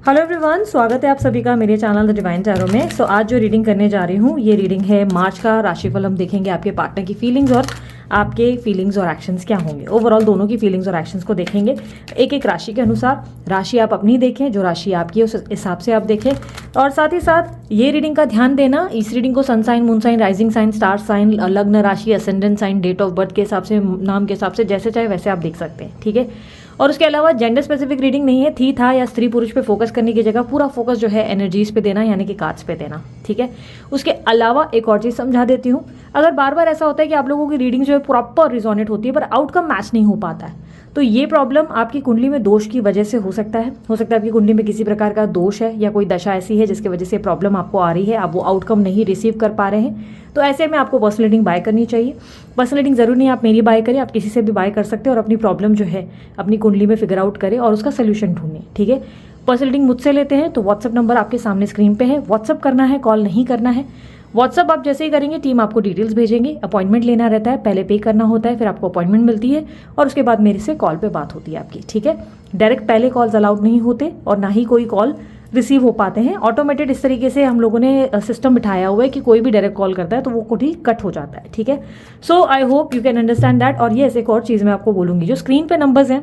Hello everyone, स्वागत है आप सभी का मेरे चैनल द डिवाइन टैरो में। आज जो रीडिंग करने जा रही हूँ ये रीडिंग है मार्च का राशिफल। हम देखेंगे आपके पार्टनर की फीलिंग्स और आपके फीलिंग्स और एक्शंस क्या होंगे। ओवरऑल दोनों की फीलिंग्स और एक्शंस को देखेंगे एक एक राशि के अनुसार। राशि आप अपनी देखें, जो राशि आपकी है उस हिसाब से आप देखें। और साथ ही साथ ये रीडिंग का ध्यान देना, इस रीडिंग को sun sign, moon sign, rising sign, star sign, लग्न राशि, ascendant sign, date of birth के हिसाब से, नाम के हिसाब से, जैसे चाहे वैसे आप देख सकते हैं, ठीक है। और उसके अलावा जेंडर स्पेसिफिक रीडिंग नहीं है। थी था या स्त्री पुरुष पे फोकस करने की जगह पूरा फोकस जो है एनर्जीज पे देना, यानी कि कार्ड्स पे देना, ठीक है। उसके अलावा एक और चीज़ समझा देती हूँ, अगर बार बार ऐसा होता है कि आप लोगों की रीडिंग जो है प्रॉपर रिजोनेट होती है पर आउटकम मैच नहीं हो पाता है, तो ये प्रॉब्लम आपकी कुंडली में दोष की वजह से हो सकता है। आपकी कुंडली में किसी प्रकार का दोष है या कोई दशा ऐसी है जिसकी वजह से प्रॉब्लम आपको आ रही है, आप वो आउटकम नहीं रिसीव कर पा रहे हैं। तो ऐसे में आपको पर्सनल रीडिंग बाय करनी चाहिए। पर्सनल रीडिंग जरूरी नहीं आप मेरी बाय करें, आप किसी से भी बाय कर सकते हैं और अपनी प्रॉब्लम जो है अपनी कुंडली में फिगर आउट करें और उसका सोल्यूशन ढूंढें, ठीक है। पर्सनल रीडिंग मुझसे लेते हैं तो व्हाट्सअप नंबर आपके सामने स्क्रीन पे है, व्हाट्सअप करना है, कॉल नहीं करना है। व्हाट्सअप आप जैसे ही करेंगे टीम आपको डिटेल्स भेजेंगे। अपॉइंटमेंट लेना रहता है, पहले पे करना होता है, फिर आपको अपॉइंटमेंट मिलती है और उसके बाद मेरे से कॉल पे बात होती है आपकी, ठीक है। डायरेक्ट पहले कॉल्स अलाउड नहीं होते और ना ही कोई कॉल रिसीव हो पाते हैं। ऑटोमेटेड इस तरीके से हम लोगों ने सिस्टम बिठाया हुआ है कि कोई भी डायरेक्ट कॉल करता है तो वो खुद ही कट हो जाता है, ठीक है। So I hope you can understand that. और ये एक और चीज़ मैं आपको बोलूँगी, जो स्क्रीन पे नंबर्स हैं,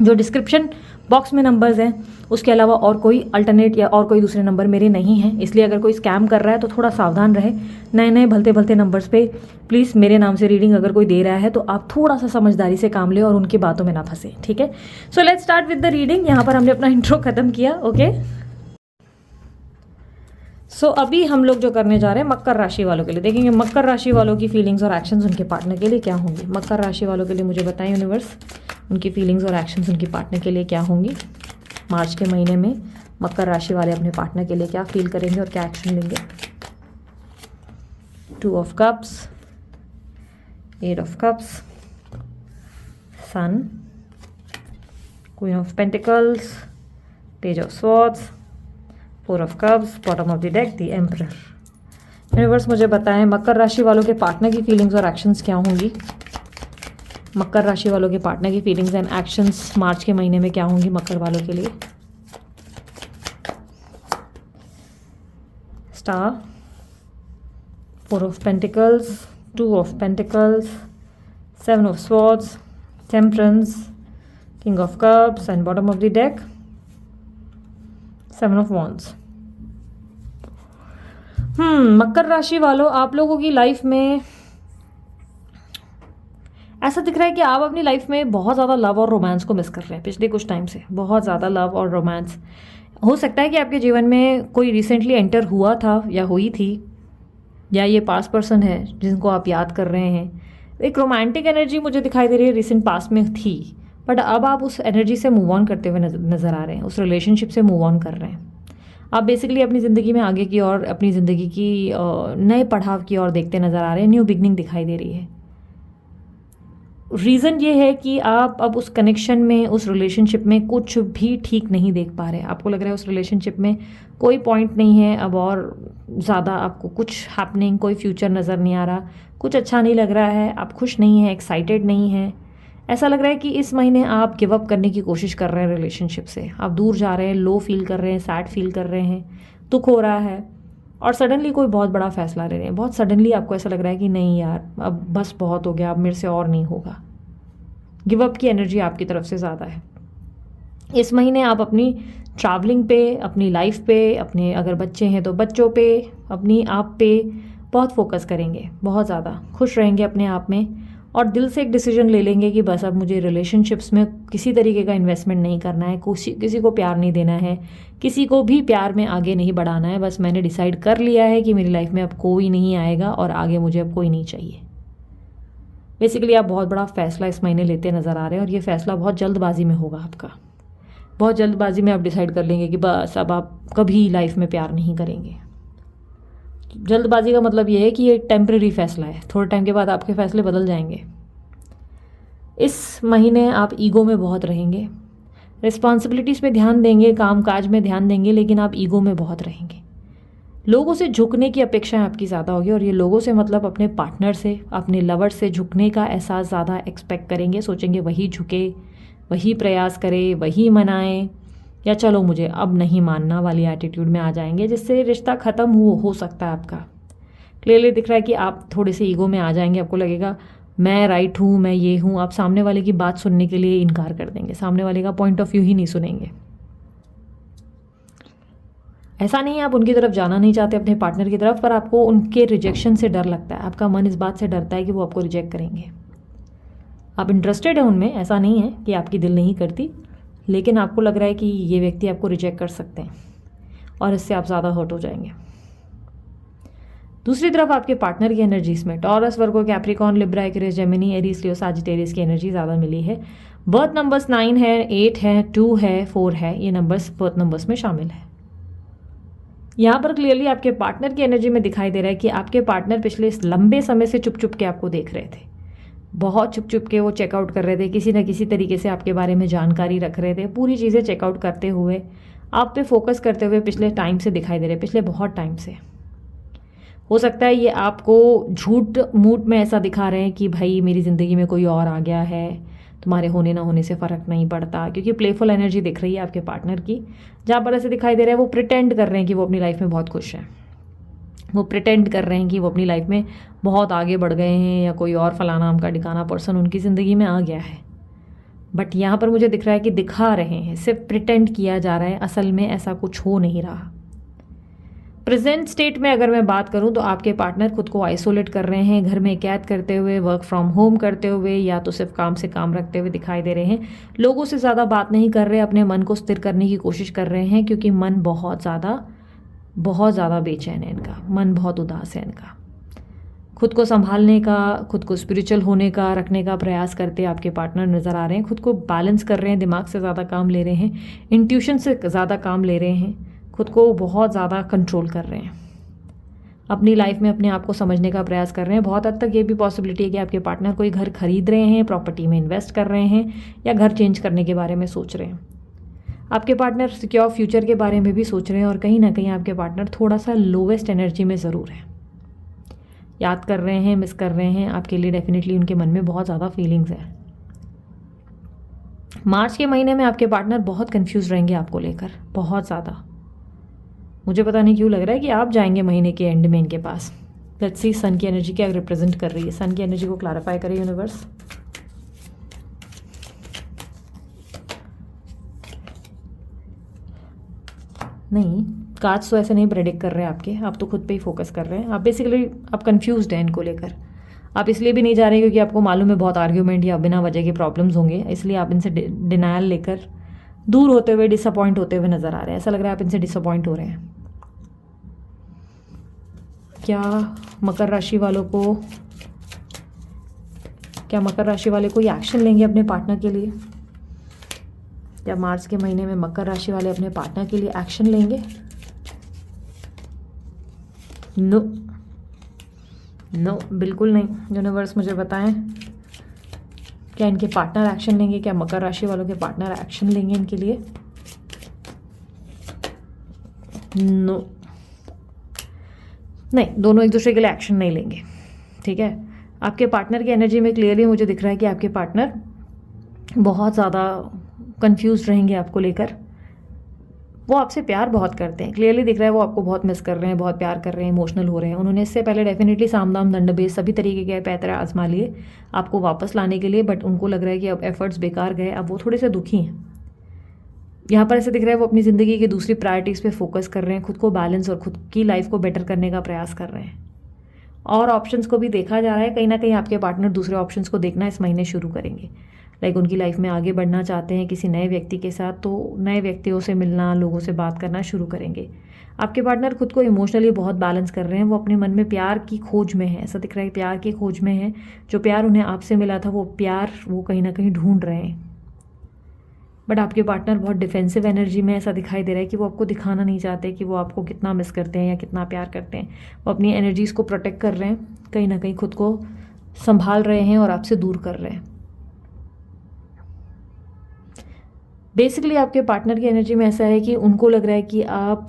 जो डिस्क्रिप्शन बॉक्स में नंबर्स हैं, उसके अलावा और कोई अल्टरनेट या और कोई दूसरे नंबर मेरे नहीं हैं। इसलिए अगर कोई स्कैम कर रहा है तो थोड़ा सावधान रहे। नए नए भलते भलते नंबर्स पे प्लीज़ मेरे नाम से रीडिंग अगर कोई दे रहा है तो आप थोड़ा सा समझदारी से काम ले और उनकी बातों में ना फंसे, ठीक है। So let's start with the reading. यहाँ पर हमने अपना इंट्रो खत्म किया, ओके। सो अभी हम लोग जो करने जा रहे हैं मकर राशि वालों के लिए देखेंगे मकर राशि वालों की फीलिंग्स और एक्शंस उनके पार्टनर के लिए क्या होंगी। मकर राशि वालों के लिए मुझे बताएं यूनिवर्स, उनकी फीलिंग्स और एक्शंस उनके पार्टनर के लिए क्या होंगी। मार्च के महीने में मकर राशि वाले अपने पार्टनर के लिए क्या फील करेंगे और क्या एक्शन लेंगे। 2 of cups, 8 of cups, sun, queen of pentacles, page of swords, 4 of cups, bottom of the deck, the emperor. Universe मुझे बताएं मकर राशि वालों के पार्टनर की फीलिंग्स और एक्शंस क्या होंगी। मकर राशि वालों के पार्टनर की फीलिंग्स एंड एक्शंस मार्च के महीने में क्या होंगी मकर वालों के लिए। Star, 4 of pentacles, 2 of pentacles, 7 of swords, temperance, king of cups and bottom of the deck 7 of wands. मकर राशि वालों, आप लोगों की लाइफ में ऐसा दिख रहा है कि आप अपनी लाइफ में बहुत ज़्यादा लव और रोमांस को मिस कर रहे हैं पिछले कुछ टाइम से। बहुत ज़्यादा लव और रोमांस। हो सकता है कि आपके जीवन में कोई रिसेंटली एंटर हुआ था या हुई थी, या ये पास्ट पर्सन है जिनको आप याद कर रहे हैं। एक रोमांटिक एनर्जी मुझे दिखाई दे रही है, रिसेंट पास्ट में थी, बट अब आप उस एनर्जी से मूव ऑन करते हुए नज़र आ रहे हैं, उस रिलेशनशिप से मूव ऑन कर रहे हैं। आप बेसिकली अपनी ज़िंदगी में आगे की और अपनी ज़िंदगी की नए पड़ाव की ओर देखते नज़र आ रहे हैं। न्यू बिगनिंग दिखाई दे रही है। रीज़न ये है कि आप अब उस कनेक्शन में, उस रिलेशनशिप में कुछ भी ठीक नहीं देख पा रहे। आपको लग रहा है उस रिलेशनशिप में कोई पॉइंट नहीं है अब, और ज़्यादा आपको कुछ हैपनिंग, कोई फ्यूचर नज़र नहीं आ रहा, कुछ अच्छा नहीं लग रहा है, आप खुश नहीं हैं, एक्साइटेड नहीं हैं। ऐसा लग रहा है कि इस महीने आप गिव अप करने की कोशिश कर रहे हैं रिलेशनशिप से। आप दूर जा रहे हैं, लो फील कर रहे हैं, सैड फील कर रहे हैं, दुख हो रहा है और सडनली कोई बहुत बड़ा फैसला ले रहे हैं। बहुत सडनली आपको ऐसा लग रहा है कि नहीं यार, अब बस बहुत हो गया, अब मेरे से और नहीं होगा। गिव अप की एनर्जी आपकी तरफ से ज़्यादा है। इस महीने आप अपनी ट्रैवलिंग पे, अपनी लाइफ पे, अपने अगर बच्चे हैं तो बच्चों पे, अपनी आप पे बहुत फोकस करेंगे, बहुत ज़्यादा खुश रहेंगे अपने आप में और दिल से एक डिसीजन ले लेंगे कि बस अब मुझे रिलेशनशिप्स में किसी तरीके का इन्वेस्टमेंट नहीं करना है, किसी को प्यार नहीं देना है, किसी को भी प्यार में आगे नहीं बढ़ाना है। बस मैंने डिसाइड कर लिया है कि मेरी लाइफ में अब कोई नहीं आएगा और आगे मुझे अब कोई नहीं चाहिए। बेसिकली आप बहुत बड़ा फैसला इस महीने लेते नज़र आ रहे हैं और ये फैसला बहुत जल्दबाजी में होगा आपका। बहुत जल्दबाजी में आप डिसाइड कर लेंगे कि बस अब आप कभी लाइफ में प्यार नहीं करेंगे। जल्दबाजी का मतलब ये है कि ये टेम्परेरी फैसला है, थोड़े टाइम के बाद आपके फैसले बदल जाएंगे। इस महीने आप ईगो में बहुत रहेंगे, रिस्पॉन्सिबिलिटीज़ पे ध्यान देंगे, काम काज में ध्यान देंगे, लेकिन आप ईगो में बहुत रहेंगे। लोगों से झुकने की अपेक्षाएं आपकी ज़्यादा होगी और ये लोगों से मतलब अपने पार्टनर से, अपने लवर से झुकने का एहसास ज़्यादा एक्सपेक्ट करेंगे। सोचेंगे वही झुके, वही प्रयास करे, वही मनाए, या चलो मुझे अब नहीं मानना वाली एटीट्यूड में आ जाएंगे, जिससे रिश्ता ख़त्म हो सकता है आपका। क्लियरली दिख रहा है कि आप थोड़े से ईगो में आ जाएंगे, आपको लगेगा मैं राइट हूँ, मैं ये हूँ। आप सामने वाले की बात सुनने के लिए इनकार कर देंगे, सामने वाले का पॉइंट ऑफ व्यू ही नहीं सुनेंगे। ऐसा नहीं है आप उनकी तरफ जाना नहीं चाहते अपने पार्टनर की तरफ, पर आपको उनके रिजेक्शन से डर लगता है। आपका मन इस बात से डरता है कि वो आपको रिजेक्ट करेंगे। आप इंटरेस्टेड हैं उनमें, ऐसा नहीं है कि आपकी दिल नहीं करती, लेकिन आपको लग रहा है कि ये व्यक्ति आपको रिजेक्ट कर सकते हैं और इससे आप ज़्यादा हर्ट हो जाएंगे। दूसरी तरफ आपके पार्टनर की एनर्जीज में Taurus, Virgo, Capricorn, Libra, Aquarius, Gemini, Aries, Leo, Sagittarius की एनर्जी ज़्यादा मिली है। बर्थ नंबर्स 9 है, 8 है, 2 है, 4 है, ये नंबर्स बर्थ नंबर्स में शामिल है। यहाँ पर क्लियरली आपके पार्टनर की एनर्जी में दिखाई दे रहा है कि आपके पार्टनर पिछले लंबे समय से चुप चुप के आपको देख रहे थे, बहुत चुप चुप के वो चेकआउट कर रहे थे, किसी न किसी तरीके से आपके बारे में जानकारी रख रहे थे। पूरी चीज़ें चेकआउट करते हुए, आप पे फोकस करते हुए पिछले टाइम से दिखाई दे रहे, पिछले बहुत टाइम से। हो सकता है ये आपको झूठ मूठ में ऐसा दिखा रहे हैं कि भाई मेरी ज़िंदगी में कोई और आ गया है, तुम्हारे होने ना होने से फ़र्क नहीं पड़ता, क्योंकि प्लेफुल एनर्जी दिख रही है आपके पार्टनर की, जहाँ पर ऐसे दिखाई दे रहा है वो प्रिटेंड कर रहे हैं कि वो अपनी लाइफ में बहुत खुश हैं, वो प्रिटेंड कर रहे हैं कि वो अपनी लाइफ में बहुत आगे बढ़ गए हैं, या कोई और फलाना नाम का ठिकाना पर्सन उनकी ज़िंदगी में आ गया है। बट यहाँ पर मुझे दिख रहा है कि दिखा रहे हैं, सिर्फ प्रिटेंड किया जा रहा है, असल में ऐसा कुछ हो नहीं रहा। प्रेजेंट स्टेट में अगर मैं बात करूं तो आपके पार्टनर खुद को आइसोलेट कर रहे हैं, घर में कैद करते हुए, वर्क फ्रॉम होम करते हुए, या तो सिर्फ काम से काम रखते हुए दिखाई दे रहे हैं। लोगों से ज़्यादा बात नहीं कर रहे, अपने मन को स्थिर करने की कोशिश कर रहे हैं, क्योंकि मन बहुत ज़्यादा बेचैन है इनका, मन बहुत उदास है इनका। खुद को संभालने का, खुद को स्पिरिचुअल होने का, रखने का प्रयास करते आपके पार्टनर नज़र आ रहे हैं। खुद को बैलेंस कर रहे हैं, दिमाग से ज़्यादा काम ले रहे हैं, इंट्यूशन से ज़्यादा काम ले रहे हैं, खुद को बहुत ज़्यादा कंट्रोल कर रहे हैं, अपनी लाइफ में अपने आप को समझने का प्रयास कर रहे हैं। बहुत हद तक ये भी पॉसिबिलिटी है कि आपके पार्टनर कोई घर खरीद रहे हैं, प्रॉपर्टी में इन्वेस्ट कर रहे हैं, या घर चेंज करने के बारे में सोच रहे हैं। आपके पार्टनर सिक्योर फ्यूचर के बारे में भी सोच रहे हैं, और कहीं ना कहीं आपके पार्टनर थोड़ा सा लोवेस्ट एनर्जी में ज़रूर है, याद कर रहे हैं, मिस कर रहे हैं आपके लिए। डेफिनेटली उनके मन में बहुत ज़्यादा फीलिंग्स है। मार्च के महीने में आपके पार्टनर बहुत कंफ्यूज रहेंगे आपको लेकर, बहुत ज़्यादा। मुझे पता नहीं क्यों लग रहा है कि आप जाएंगे महीने के एंड में इनके पास। लेट्स सी सन की एनर्जी क्या रिप्रेजेंट कर रही है। सन की एनर्जी को क्लैरिफाई करे यूनिवर्स। नहीं, कार्ड्स तो ऐसे नहीं प्रेडिक्ट कर रहे हैं आपके, आप तो खुद पे ही फोकस कर रहे हैं। आप बेसिकली आप कंफ्यूज्ड हैं इनको लेकर। आप इसलिए भी नहीं जा रहे क्योंकि आपको मालूम है बहुत आर्ग्यूमेंट या बिना वजह के प्रॉब्लम्स होंगे, इसलिए आप इनसे डिनायल लेकर दूर होते हुए, डिसअपॉइंट होते हुए नज़र आ रहे हैं। ऐसा लग रहा है आप इनसे डिसअपॉइंट हो रहे हैं। क्या मकर राशि वाले कोई एक्शन लेंगे अपने पार्टनर के लिए? क्या मार्च के महीने में मकर राशि वाले अपने पार्टनर के लिए एक्शन लेंगे? नो, बिल्कुल नहीं। यूनिवर्स मुझे बताएं, क्या इनके पार्टनर एक्शन लेंगे? क्या मकर राशि वालों के पार्टनर एक्शन लेंगे इनके लिए? नो, नहीं, दोनों एक दूसरे के लिए एक्शन नहीं लेंगे। ठीक है, आपके पार्टनर की एनर्जी में क्लियरली मुझे दिख रहा है कि आपके पार्टनर बहुत ज़्यादा कंफ्यूज रहेंगे आपको लेकर। वो आपसे प्यार बहुत करते हैं, क्लियरली दिख रहा है वो आपको बहुत मिस कर रहे हैं, बहुत प्यार कर रहे हैं, इमोशनल हो रहे हैं। उन्होंने इससे पहले डेफिनेटली साम दाम दंड भेद सभी तरीके के पैतरे आजमा लिए आपको वापस लाने के लिए, बट उनको लग रहा है कि अब एफर्ट्स बेकार गए, अब वो थोड़े से दुखी हैं। यहाँ पर ऐसे दिख रहा है वो अपनी ज़िंदगी की दूसरी प्रायोरिटीज़ पे फोकस कर रहे हैं, खुद को बैलेंस और खुद की लाइफ को बेटर करने का प्रयास कर रहे हैं। और ऑप्शंस को भी देखा जा रहा है, कहीं ना कहीं आपके पार्टनर दूसरे ऑप्शंस को देखना इस महीने शुरू करेंगे। लाइक उनकी लाइफ में आगे बढ़ना चाहते हैं किसी नए व्यक्ति के साथ, तो नए व्यक्तियों से मिलना, लोगों से बात करना शुरू करेंगे। आपके पार्टनर खुद को इमोशनली बहुत बैलेंस कर रहे हैं, वो अपने मन में प्यार की खोज में है। ऐसा दिख रहा है प्यार की खोज में है। जो प्यार उन्हें आपसे मिला था वो प्यार वो कहीं ना कहीं ढूंढ रहे हैं। बट आपके पार्टनर बहुत डिफेंसिव एनर्जी में ऐसा दिखाई दे रहा है कि वो आपको दिखाना नहीं चाहते कि वो आपको कितना मिस करते हैं या कितना प्यार करते हैं। वो अपनी एनर्जीज़ को प्रोटेक्ट कर रहे हैं, कहीं ना कहीं खुद को संभाल रहे हैं और आपसे दूर कर रहे हैं। बेसिकली आपके पार्टनर की एनर्जी में ऐसा है कि उनको लग रहा है कि आप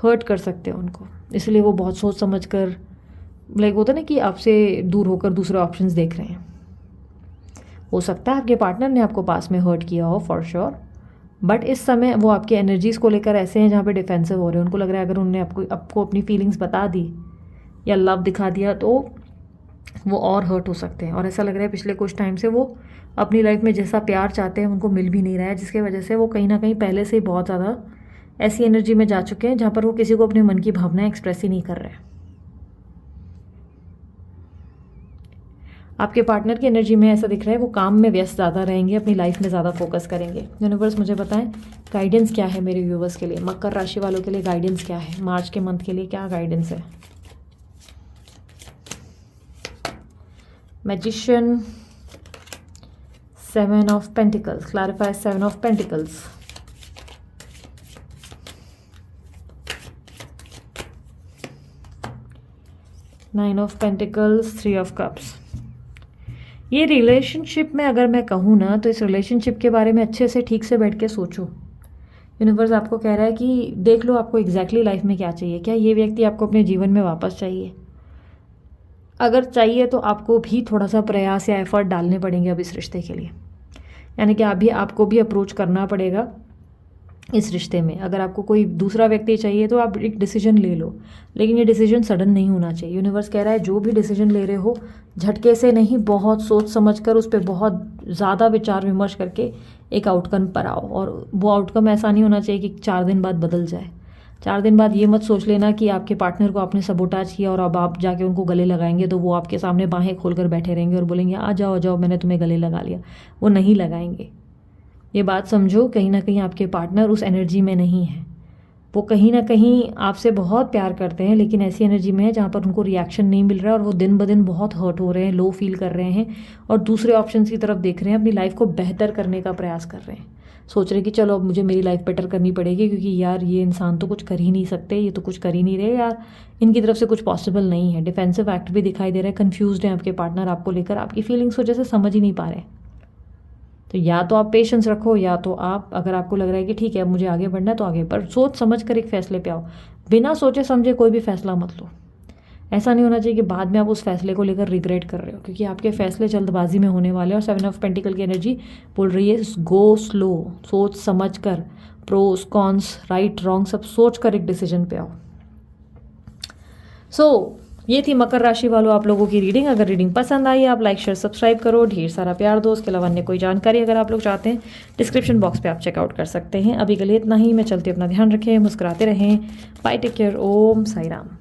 हर्ट कर सकते हो उनको, इसलिए वो बहुत सोच समझ कर, लाइक होता ना कि आपसे दूर होकर दूसरे ऑप्शंस देख रहे हैं। हो सकता है आपके पार्टनर ने आपको पास में हर्ट किया हो फॉर श्योर, बट इस समय वो आपकी एनर्जीज़ को लेकर ऐसे हैं जहाँ पे डिफेंसिव हो रहे हैं। उनको लग रहा है अगर उन्होंने आपको अपनी फीलिंग्स बता दी या लव दिखा दिया तो वो और हर्ट हो सकते हैं। और ऐसा लग रहा है पिछले कुछ टाइम से वो अपनी लाइफ में जैसा प्यार चाहते हैं उनको मिल भी नहीं रहा है, जिसकी वजह से वो कहीं ना कहीं पहले से ही बहुत ज़्यादा ऐसी एनर्जी में जा चुके हैं जहाँ पर वो किसी को अपने मन की भावनाएं एक्सप्रेस ही नहीं कर रहे हैं। आपके पार्टनर की एनर्जी में ऐसा दिख रहा है वो काम में व्यस्त ज़्यादा रहेंगे, अपनी लाइफ में ज़्यादा फोकस करेंगे। यूनिवर्स मुझे बताएं गाइडेंस क्या है मेरे व्यूवर्स के लिए, मकर राशि वालों के लिए गाइडेंस क्या है, मार्च के मंथ के लिए क्या गाइडेंस है। Magician, 7 of pentacles, clarify 7 of pentacles, nine of pentacles, 3 of cups. ये रिलेशनशिप में अगर मैं कहूँ ना तो इस रिलेशनशिप के बारे में अच्छे से ठीक से बैठ के सोचो। यूनिवर्स आपको कह रहा है कि देख लो आपको एग्जैक्टली लाइफ में क्या चाहिए। क्या ये व्यक्ति आपको अपने जीवन में वापस चाहिए? अगर चाहिए तो आपको भी थोड़ा सा प्रयास या एफर्ट डालने पड़ेंगे अब इस रिश्ते के लिए, यानी कि आपको भी अप्रोच करना पड़ेगा इस रिश्ते में। अगर आपको कोई दूसरा व्यक्ति चाहिए तो आप एक डिसीजन ले लो, लेकिन ये डिसीजन सडन नहीं होना चाहिए। यूनिवर्स कह रहा है जो भी डिसीजन ले रहे हो झटके से नहीं, बहुत सोच समझ कर उस पर बहुत ज़्यादा विचार विमर्श करके एक आउटकम पर आओ। और वो आउटकम ऐसा नहीं होना चाहिए कि 4 दिन बाद बदल जाए। 4 दिन बाद ये मत सोच लेना कि आपके पार्टनर को आपने सबोटाज किया और अब आप जाके उनको गले लगाएंगे तो वो आपके सामने बाहें खोलकर बैठे रहेंगे और बोलेंगे आ जाओ आ जाओ मैंने तुम्हें गले लगा लिया। वो नहीं लगाएंगे। ये बात समझो, कहीं ना कहीं आपके पार्टनर उस एनर्जी में नहीं है। वो कहीं ना कहीं आपसे बहुत प्यार करते हैं, लेकिन ऐसी एनर्जी में है जहाँ पर उनको रिएक्शन नहीं मिल रहा है और वो दिन ब दिन बहुत हर्ट हो रहे हैं, लो फील कर रहे हैं और दूसरे ऑप्शन की तरफ देख रहे हैं, अपनी लाइफ को बेहतर करने का प्रयास कर रहे हैं। सोच रहे कि चलो अब मुझे मेरी लाइफ बेटर करनी पड़ेगी, क्योंकि यार ये इंसान तो कुछ कर ही नहीं सकते, ये तो कुछ कर ही नहीं रहे यार, इनकी तरफ से कुछ पॉसिबल नहीं है। डिफेंसिव एक्ट भी दिखाई दे रहा है, कन्फ्यूज्ड है आपके पार्टनर आपको लेकर, आपकी फीलिंग्स को जैसे समझ ही नहीं पा रहे। तो या तो आप पेशेंस रखो, या तो आप अगर आपको लग रहा है कि ठीक है अब मुझे आगे बढ़ना है तो आगे, पर सोच समझ कर एक फैसले पे आओ। बिना सोचे समझे कोई भी फैसला मत लो। ऐसा नहीं होना चाहिए कि बाद में आप उस फैसले को लेकर रिग्रेट कर रहे हो, क्योंकि आपके फैसले जल्दबाजी में होने वाले हैं। और 7 ऑफ पेंटिकल की एनर्जी बोल रही है गो स्लो, सोच समझ कर, प्रोस कॉन्स राइट रॉन्ग सब सोच कर एक डिसीजन पे आओ। ये थी मकर राशि वालों आप लोगों की रीडिंग। अगर रीडिंग पसंद आई आप लाइक शेयर सब्सक्राइब करो, ढेर सारा प्यार दो। उसके अलावा अन्य कोई जानकारी अगर आप लोग चाहते हैं डिस्क्रिप्शन बॉक्स पे आप चेकआउट कर सकते हैं। अभी के लिए इतना ही। मैं चलती अपना ध्यान रखें, मुस्कुराते रहें। बाय, टेक केयर, ओम साई राम।